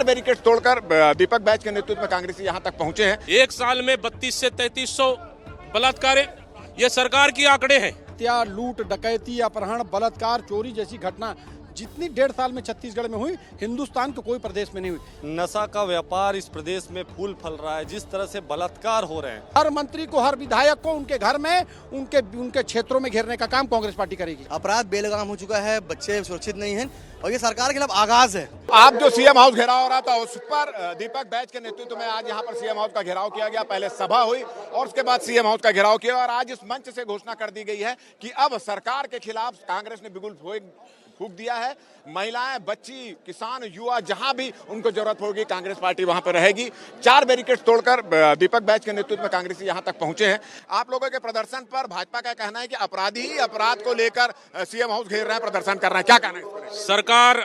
4 barricade तोड़कर दीपक बैज के नेतृत्व में कांग्रेसी यहां तक पहुंचे हैं। एक साल में 32 से 3300 बलात्कार, ये सरकार की आंकड़े हैं। हत्या, लूट, डकैती, अपहरण, बलात्कार, चोरी जैसी घटना जितनी 1.5 साल में छत्तीसगढ़ में हुई, हिंदुस्तान के कोई प्रदेश में नहीं हुई। नशा का व्यापार इस प्रदेश में फूल फल रहा है, जिस तरह से बलात्कार हो रहे हैं। हर मंत्री को, हर विधायक को उनके घर में, उनके क्षेत्रों में घेरने का काम कांग्रेस पार्टी करेगी। अपराध बेलगाम हो चुका है, बच्चे सुरक्षित नहीं हैं और ये सरकार के खिलाफ आगाज है। आप जो सीएम हाउस घेराव हो रहा था उस पर दीपक बैज के नेतृत्व में आज यहाँ पर सीएम हाउस का घेराव किया गया। पहले सभा हुई और उसके बाद सीएम हाउस का घेराव किया और आज इस मंच से घोषणा कर दी गई है कि अब सरकार के खिलाफ कांग्रेस ने बिगुल फूंक दिया है। महिलाएं, बच्ची, किसान, युवा, जहां भी उनको जरूरत होगी कांग्रेस पार्टी वहां पर रहेगी। 4 बैरिकेड तोड़कर दीपक बैज के नेतृत्व में कांग्रेसी यहां तक पहुंचे हैं। आप लोगों के प्रदर्शन पर भाजपा का कहना है कि अपराधी ही अपराध को लेकर सीएम हाउस घेर रहे हैं, प्रदर्शन कर रहे हैं, क्या कहना है इस पर? सरकार,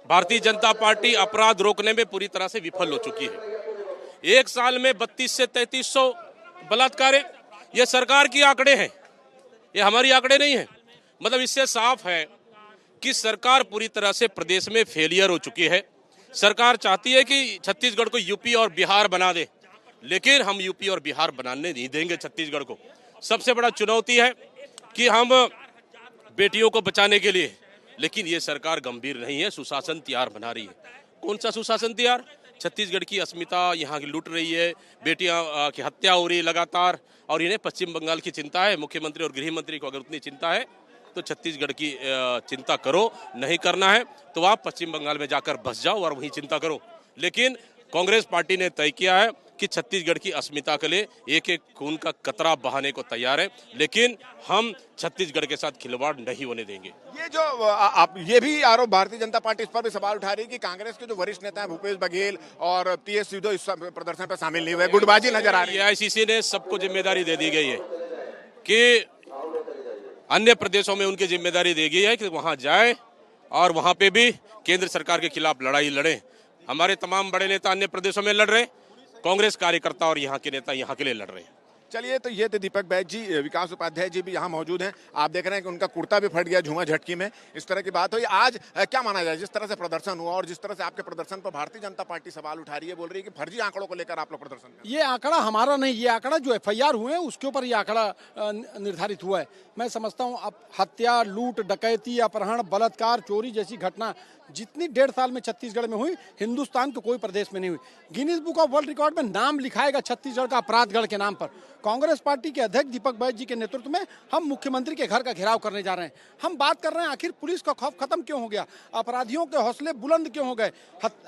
भारतीय जनता पार्टी अपराध रोकने में पूरी तरह से विफल हो चुकी है। एक साल में 32 से 3300 बलात्कार, ये सरकार की आंकड़े हैं, ये हमारी आंकड़े नहीं है। मतलब इससे साफ है कि सरकार पूरी तरह से प्रदेश में फेलियर हो चुकी है। सरकार चाहती है कि छत्तीसगढ़ को यूपी और बिहार बना दे, लेकिन हम यूपी और बिहार बनाने नहीं देंगे छत्तीसगढ़ को। सबसे बड़ा चुनौती है कि हम बेटियों को बचाने के लिए, लेकिन ये सरकार गंभीर नहीं है, सुशासन तैयार बना रही है। कौन सा सुशासन तैयार? छत्तीसगढ़ की अस्मिता यहाँ की लूट रही है, बेटियां की हत्या हो रही है लगातार, और इन्हें पश्चिम बंगाल की चिंता है। मुख्यमंत्री और गृह मंत्री को अगर उतनी चिंता है तो छत्तीसगढ़ की चिंता करो, नहीं करना है तो आप पश्चिम बंगाल में जाकर बस जाओ और वहीं चिंता करो। लेकिन कांग्रेस पार्टी ने तय किया है कि छत्तीसगढ़ की अस्मिता के लिए एक एक खून का कतरा बहाने को तैयार है, लेकिन हम छत्तीसगढ़ के साथ खिलवाड़ नहीं होने देंगे। ये जो आप ये भी आरोप भारतीय जनता पार्टी इस पर भी सवाल उठा रही है कि कांग्रेस के जो वरिष्ठ नेता हैं भूपेश बघेल और टीएस सिंहदेव इस प्रदर्शन पर शामिल नहीं हुए, गुटबाजी नजर आ रही है। एआईसीसी ने सबको जिम्मेदारी दे दी गई है कि अन्य प्रदेशों में उनकी जिम्मेदारी दी गई है कि वहां जाए और वहां पे भी केंद्र सरकार के खिलाफ लड़ाई लड़े। हमारे तमाम बड़े नेता अन्य प्रदेशों में लड़ रहे, कांग्रेस कार्यकर्ता और यहाँ के नेता यहाँ के लिए लड़ रहे हैं। चलिए, तो ये थे दीपक बैज जी। विकास उपाध्याय जी भी यहाँ मौजूद हैं। आप देख रहे हैं कि उनका कुर्ता भी फट गया झूमा झटकी में, इस तरह की बात हुई। आज क्या माना जाए, जिस तरह से प्रदर्शन हुआ और जिस तरह से आपके प्रदर्शन पर भारतीय जनता पार्टी सवाल उठा रही है, बोल रही है कि फर्जी आंकड़ों को लेकर आप लोग प्रदर्शन कर रहे हैं। ये आंकड़ा हमारा नहीं, ये आंकड़ा जो एफआईआर हुए हैं उसके ऊपर ये आंकड़ा निर्धारित हुआ है। मैं समझता हूँ अब हत्या, लूट, डकैती, अपहरण, बलात्कार, चोरी जैसी घटना जितनी 1.5 साल में छत्तीसगढ़ में हुई, हिंदुस्तान के कोई प्रदेश में नहीं हुई। Guinness book of world record में नाम लिखाएगा छत्तीसगढ़ का अपराधगढ़ के नाम पर। कांग्रेस पार्टी के अध्यक्ष दीपक बैज जी के नेतृत्व में हम मुख्यमंत्री के घर का घेराव करने जा रहे हैं। हम बात कर रहे हैं आखिर पुलिस का खौफ खत्म क्यों हो गया, अपराधियों के हौसले बुलंद क्यों हो गए।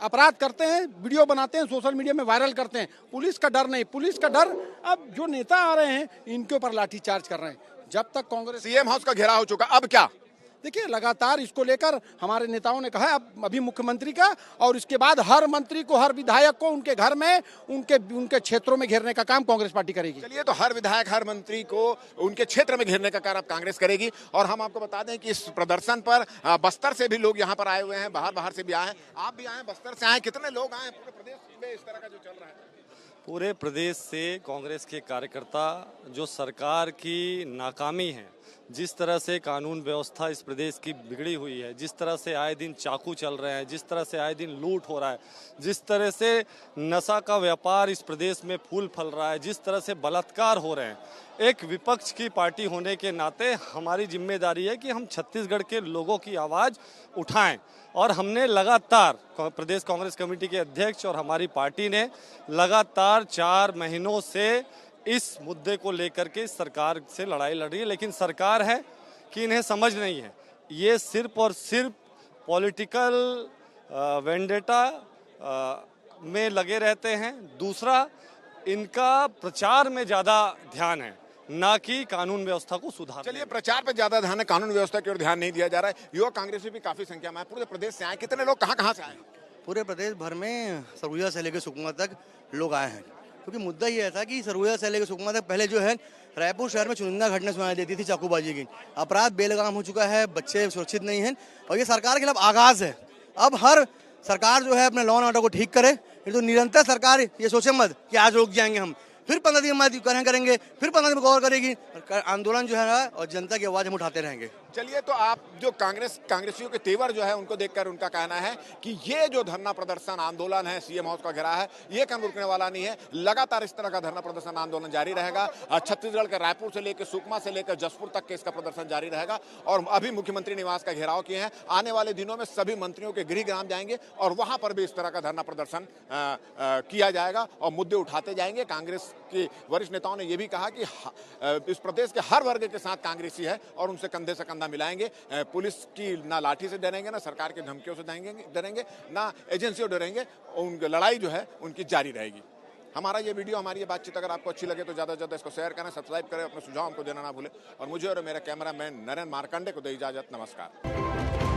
अपराध करते हैं, वीडियो बनाते हैं, सोशल मीडिया में वायरल करते हैं, पुलिस का डर नहीं। पुलिस का डर अब जो नेता आ रहे हैं इनके ऊपर लाठीचार्ज कर रहे हैं। जब तक कांग्रेस सीएम हाउस का घेराव हो चुका, अब क्या? देखिए, लगातार इसको लेकर हमारे नेताओं ने कहा है अब अभी मुख्यमंत्री का और इसके बाद हर मंत्री को, हर विधायक को उनके घर में, उनके क्षेत्रों में घेरने का काम कांग्रेस पार्टी करेगी। चलिए, तो हर विधायक, हर मंत्री को उनके क्षेत्र में घेरने का कार्य अब कांग्रेस करेगी। और हम आपको बता दें कि इस प्रदर्शन पर बस्तर से भी लोग यहाँ पर आए हुए हैं, बाहर से भी आए हैं। आप भी आए, बस्तर से आए, कितने लोग आए पूरे प्रदेश में इस तरह का जो चल रहा है? पूरे प्रदेश से कांग्रेस के कार्यकर्ता, जो सरकार की नाकामी है, जिस तरह से कानून व्यवस्था इस प्रदेश की बिगड़ी हुई है, जिस तरह से आए दिन चाकू चल रहे हैं, जिस तरह से आए दिन लूट हो रहा है, जिस तरह से नशा का व्यापार इस प्रदेश में फूल फल रहा है, जिस तरह से बलात्कार हो रहे हैं, एक विपक्ष की पार्टी होने के नाते हमारी जिम्मेदारी है कि हम छत्तीसगढ़ के लोगों की आवाज़ उठाएं। और हमने लगातार, प्रदेश कांग्रेस कमेटी के अध्यक्ष और हमारी पार्टी ने लगातार 4 महीनों से इस मुद्दे को लेकर के सरकार से लड़ाई लड़ रही है, लेकिन सरकार है कि इन्हें समझ नहीं है। ये सिर्फ और सिर्फ पॉलिटिकल वेंडेटा में लगे रहते हैं। दूसरा, इनका प्रचार में ज़्यादा ध्यान है, ना कि कानून व्यवस्था को सुधार। चलिए, प्रचार पर ज्यादा ध्यान है, कानून व्यवस्था की ओर ध्यान नहीं दिया जा रहा है। युवा कांग्रेस भी काफी संख्या में पूरे प्रदेश से आए, कितने लोग कहाँ से आए? पूरे प्रदेश भर में सरगुजा से लेकर सुकमा तक लोग आए हैं, क्योंकि मुद्दा ये था कि सरगुजा से लेकर सुकमा तक पहले जो है रायपुर शहर में चुनिंदा घटना सुनाई देती थी चाकूबाजी की। अपराध बेलगाम हो चुका है, बच्चे सुरक्षित नहीं हैं और ये सरकार के खिलाफ आगाज है। अब हर सरकार जो है अपने लॉ एंड ऑर्डर को ठीक करे। ये तो निरंतर सरकार ये सोचे मत कि आज रुक जाएंगे हम, फिर 15 दिन बाद करेंगे, फिर 15 दिन गौर करेगी। आंदोलन जो है ना और जनता की आवाज हम उठाते रहेंगे। चलिए, तो आप जो कांग्रेसियों के तेवर जो है उनको देखकर उनका कहना है कि ये जो धरना प्रदर्शन आंदोलन है, सीएम हाउस का घेराव है, ये कम रुकने वाला नहीं है। लगातार इस तरह का धरना प्रदर्शन आंदोलन जारी रहेगा। छत्तीसगढ़ के रायपुर से लेकर सुकमा से लेकर जसपुर तक के इसका प्रदर्शन जारी रहेगा। और अभी मुख्यमंत्री निवास का घेराव किए हैं। आने वाले दिनों में सभी मंत्रियों के गृहग्राम जाएंगे और वहां पर भी इस तरह का धरना प्रदर्शन किया जाएगा और मुद्दे उठाते जाएंगे। कांग्रेस के वरिष्ठ नेताओं ने यह भी कहा कि इस प्रदेश के हर वर्ग के साथ कांग्रेसी है और उनसे कंधे से कंधा मिलाएंगे। पुलिस की ना लाठी से डरेंगे, ना सरकार की धमकियों से डरेंगे, ना एजेंसियों डरेंगे। उनकी लड़ाई जो है उनकी जारी रहेगी। हमारा ये वीडियो, हमारी ये बातचीत अगर आपको अच्छी लगे तो ज़्यादा से ज़्यादा इसको शेयर करें, सब्सक्राइब करें, अपने सुझाव हमको देना ना भूलें। और मुझे और मेरा कैमरामैन नरेंद्र मार्कंडे को दे इजाजत। नमस्कार।